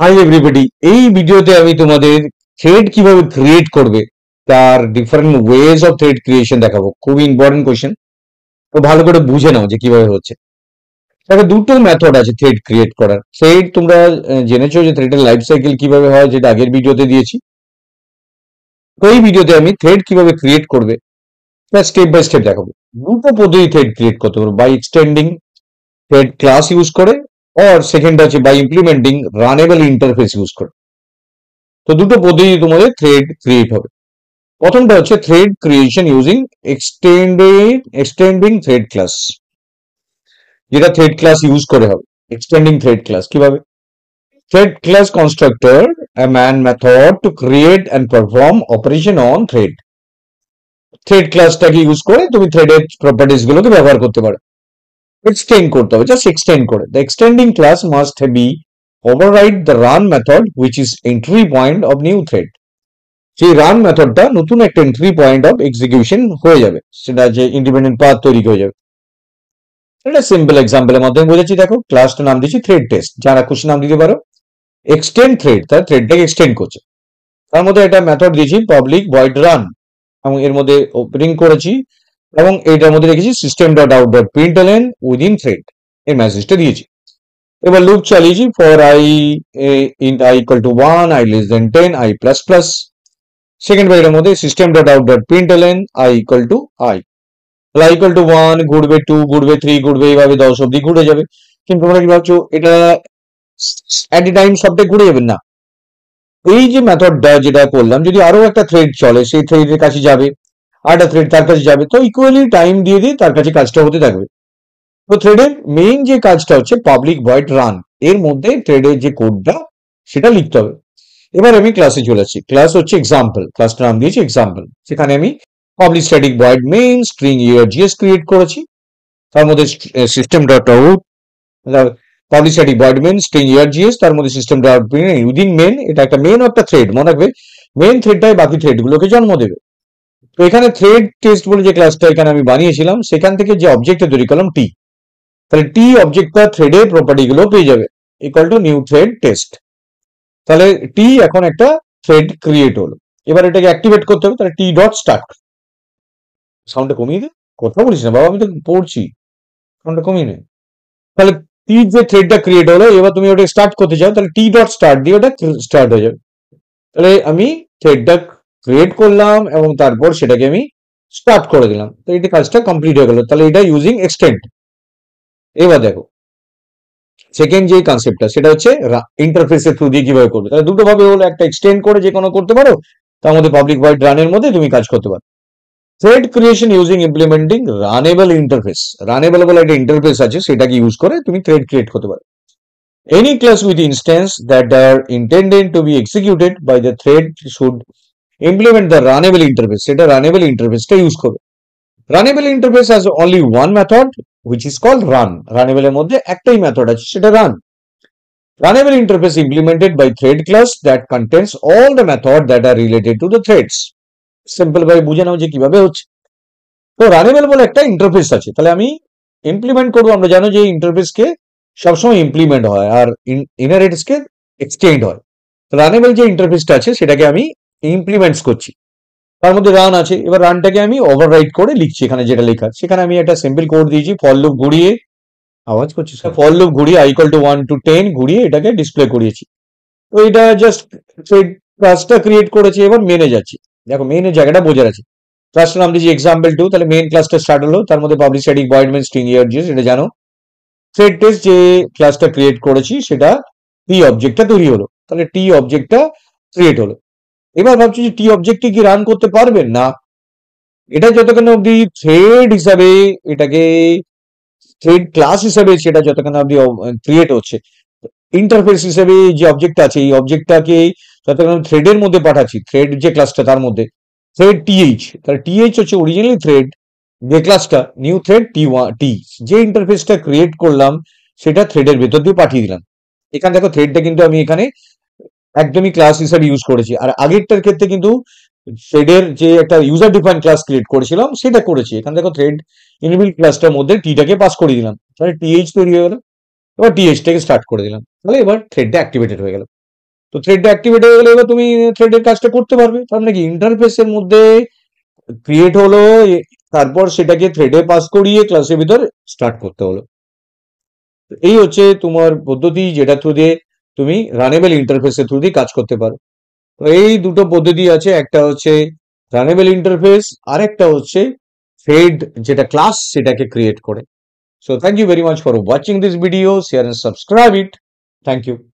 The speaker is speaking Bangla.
হাই এভরিবডি, এই ভিডিওতে আমি তোমাদের থ্রেড কিভাবে ক্রিয়েট করবে তার different ways of thread creation দেখাবো। খুব ইম্পর্টেন্ট কোয়েশ্চেন, তো ভালো করে বুঝে নাও যে কিভাবে হচ্ছে। দেখো, দুটো মেথড আছে থ্রেড ক্রিয়েট করার। থ্রেড তোমরা জেনেছো যে থ্রেডের লাইফ সাইকেল কিভাবে হয়, যেটা আগের ভিডিওতে দিয়েছি। তো এই ভিডিওতে আমি থ্রেড কিভাবে ক্রিয়েট করবে তা স্টেপ বাই স্টেপ দেখাবো। দুটো পদ্ধতি থ্রেড ক্রিয়েট করতে পারো, by extending thread class use করে, আর সেকেন্ড আছে by implementing runnable interface use করে। তো দুটো পদ্ধতি তোমাদের থ্রেড ক্রিয়েট হবে। প্রথমটা হচ্ছে thread creation using extending thread class, যেটা থ্রেড ক্লাস ইউজ করে হবে। এক্সটেন্ডিং থ্রেড ক্লাস কিভাবে? Thread class constructor a man method to create and perform operation on thread. Thread ক্লাসটাকে ইউজ করে তুমি থ্রেডের প্রপার্টিজ গুলোকে ব্যবহার করতে পারো। এক্সটেন্ড করতে হবে, জাস্ট এক্সটেন্ড করে। The extending class must be override the run method which is entry point of new thread. সেই রান মেথডটা নতুন একটা এন্ট্রি পয়েন্ট অফ এক্সিকিউশন হয়ে যাবে, সেটা যে ইন্ডিপেন্ডেন্ট পাথ তৈরি হয়ে যাবে। এটা সিম্পল এক্সাম্পলের মাধ্যমে বোঝাচ্ছি। দেখো, ক্লাসটা নাম দিচ্ছি থ্রেড টেস্ট, যারা খুশি নাম দিতে পারো। এক্সটেন্ড থ্রেড, তার থ্রেডটাকে এক্সটেন্ড করছে। তার মধ্যে একটা মেথড দিয়েছি পাবলিক ভয়েড রান, এবং এর মধ্যে ওপেনিং করেছি, এবং এটার মধ্যে রেখেছি system dot out dot প্রিন্টএলএন within thread, এই মেসেজটা দিয়েছি। এবার লুপ চালিয়েছি for I int I equal to 1, I less than 10, I plus plus. Second ব্র্যাকেটের মধ্যে system dot out dot প্রিন্টএলএন I equal to I, I equal to 1 ঘুরবে, 2 ঘুরবে, 3 ঘুরবে, এইভাবে 10 অব্দি ঘুরে যাবে। কিন্তু তোমরা কি ভাবছো এটা অ্যাট এ টাইম সবটাই ঘুরে যাবে? না, এই যে মেথডটা যেটা করলাম, যদি আরো একটা থ্রেড চলে, সেই থ্রেডের কাছে যাবে, আর একটা থ্রেড তার কাছে যাবে, তো ইকুয়ালি টাইম দিয়ে দিয়ে তার কাছে কাজটা হতে থাকবে। তো থ্রেডের মেইন যে কাজটা হচ্ছে পাবলিক ভয়েড রান, এর মধ্যে থ্রেডের যে কোডটা সেটা লিখতে হবে। এবার আমি ক্লাসে চলে আসছি। ক্লাস হচ্ছে এক্সাম্পল, ক্লাসটার নাম দিয়েছি এক্সাম্পল। সেখানে আমি public static void main string array create করেছি। তার মধ্যে system dot out public static void main string array তার মধ্যে system dot out within main, এটা একটা মেন একটা থ্রেড, মনে রাখবে মেন থ্রেডটাই বাকি থ্রেডগুলোকে জন্ম দেবে। তো এখানে থ্রেড টেস্ট বলে যে ক্লাসটা এখানে আমি বানিয়েছিলাম, সেখান থেকে যে অবজেক্টটা তৈরি করলাম টি, তাহলে টি অবজেক্টটা থ্রেডের প্রপার্টি গুলো পেয়ে যাবে, equal to new thread test. তাহলে টি এখন একটা থ্রেড ক্রিয়েট হলো। এবার এটাকে অ্যাক্টিভেট করতে হবে, তাহলে টি ডট স্টার্ট। সাউন্ডটা কমিয়ে দে, কথা বলিস না বাবা, আমি তো পড়ছি, সাউন্ডটা কমিয়ে নে। তাহলে টি যে থ্রেডটা ক্রিয়েট হলো, এবার তুমি ওটা স্টার্ট করতে চাও, তাহলে টি ডট স্টার্ট দিয়ে ওটা স্টার্ট হয়ে যাবে। তাহলে আমি থ্রেডটা ক্রিয়েট করলাম এবং তারপর সেটাকে আমি স্টার্ট করে দিলাম, তো এটা কাজটা কমপ্লিট হয়ে গেল। তাহলে এটা ইউজিং এক্সটেন্ড। এবার দেখো, সেকেন্ড যে কনসেপ্টটা সেটা হচ্ছে ইন্টারফেসের থ্রু দিয়ে কিভাবে করবে। তাহলে দুটো ভাবে হলো, একটা এক্সটেন্ড করে যে কোনো করতে পারো, তার মধ্যে পাবলিক ভয়েড রানের মধ্যে তুমি কাজ করতে পারো। Thread creation using implementing runnable interface, runnable বলে একটা ইন্টারফেস আছে, সেটাকে ইউজ করে তুমি থ্রেড ক্রিয়েট করতে পারো। Any class with instance that are intended to be executed by the thread should implement the runnable interface, সেটা রানেবল ইন্টারফেসটা ইউজ করবে। Runnable interface has only one method which is called run. Runnable এর মধ্যে একটাই মেথড আছে, সেটা run. Runnable interface implemented by thread class that contains all the method that are related to the threads. Simple ভাবে বুঝে নাও যে কিভাবে হচ্ছে। তো রানেবল বলে একটা ইন্টারফেস আছে, তাহলে আমি ইমপ্লিমেন্ট করবো। আমরা জানো যে ইন্টারফেসকে সবসময় ইমপ্লিমেন্ট হয় আর ইনহেরিটেন্সকে এক্সটেন্ড হয়। রানেবল যে ইন্টারফেসটা আছে সেটাকে আমি ইমপ্লিমেন্টস করছি, তার মধ্যে রান আছে। এবার রানটাকে আমি ওভাররাইট করে লিখছি, এখানে যেটা লেখা সেখানে আমি একটা সিম্পল কোড দিয়েছি, ফর লুপ ঘুরিয়ে, আওয়াজ করছিস, ফর লুপ ঘুরিয়ে i equal to 1 to 10 ঘুরিয়ে এটাকে ডিসপ্লে করিয়েছি। তো এটা জাস্ট ক্লাসটা ক্রিয়েট করেছি। এবার মেনে যাচ্ছি, দেখো মেনের জায়গাটা বোঝার আছে। ক্লাসটার নাম দিয়েছি এক্সাম্পল 2, তাহলে মেন ক্লাসটা স্টার্ট হলো, তার মধ্যে public static void main string array এটা জানো। থ্রেড টেস্ট যে ক্লাসটা ক্রিয়েট করেছি সেটা টি অবজেক্টটা তৈরি হলো, তাহলে টি অবজেক্টটা ক্রিয়েট হলো। এবার ভাবছি যে টি অবজেক্টে কি রান করতে পারবেন না, এটা যতক্ষণ অব্দি থ্রেড হিসাবে, এটাকে থ্রেড ক্লাস হিসাবে সেটা যতক্ষণ অব্দি ক্রিয়েট হচ্ছে, ইন্টারফেস হিসেবে যে অবজেক্ট আছে এই অবজেক্টটাকে যতক্ষণ থ্রেডের মধ্যে পাঠাচ্ছি, থ্রেড যে ক্লাসটা তার মধ্যে থ্রেড টিএইচ, তাহলে টিএইচ হচ্ছে অরিজিনালি থ্রেড, যে ক্লাসটা নিউ থ্রেড টি যে ইন্টারফেসটা ক্রিয়েট করলাম সেটা থ্রেডের ভেতর দিয়ে পাঠিয়ে দিলাম। এখানে দেখো থ্রেডটা কিন্তু আমি এখানে একদমই ক্লাস হিসাবে ইউজ করেছি, আর আগেরটার ক্ষেত্রে কিন্তু থ্রেডের যে একটা ইউজার ডিফাইন ক্লাস ক্রিয়েট করেছিলাম সেটা করেছি। এখানে দেখো থ্রেড ইনবিল্ট ক্লাসটার মধ্যে টিটাকে পাস করে দিলাম, তাহলে টিএইচ তৈরি হয়ে গেল। এবার টিএইচ থেকে স্টার্ট করে দিলাম, তাহলে এবার থ্রেডটা অ্যাক্টিভেটেড হয়ে গেল। তো থ্রেডটা অ্যাক্টিভেট হয়ে গেলে এবার তুমি থ্রেডের কাজটা করতে পারবে। তার মানে কি ইন্টারফেসের মধ্যে ক্রিয়েট হলো, তারপর সেটাকে থ্রেডে পাস করিয়ে ক্লাসের ভিতর স্টার্ট করতে হলো। এই হচ্ছে তোমার পদ্ধতি, যেটা থ্রু দিয়ে তুমি রানেবল ইন্টারফেসের থ্রু দিয়ে কাজ করতে পারো। তো এই দুটো পদ্ধতি আছে, একটা হচ্ছে রানেবল ইন্টারফেস, আর একটা হচ্ছে থ্রেড যেটা ক্লাস সেটাকে ক্রিয়েট করে। So thank you very much for watching this video. Share and subscribe it. Thank you.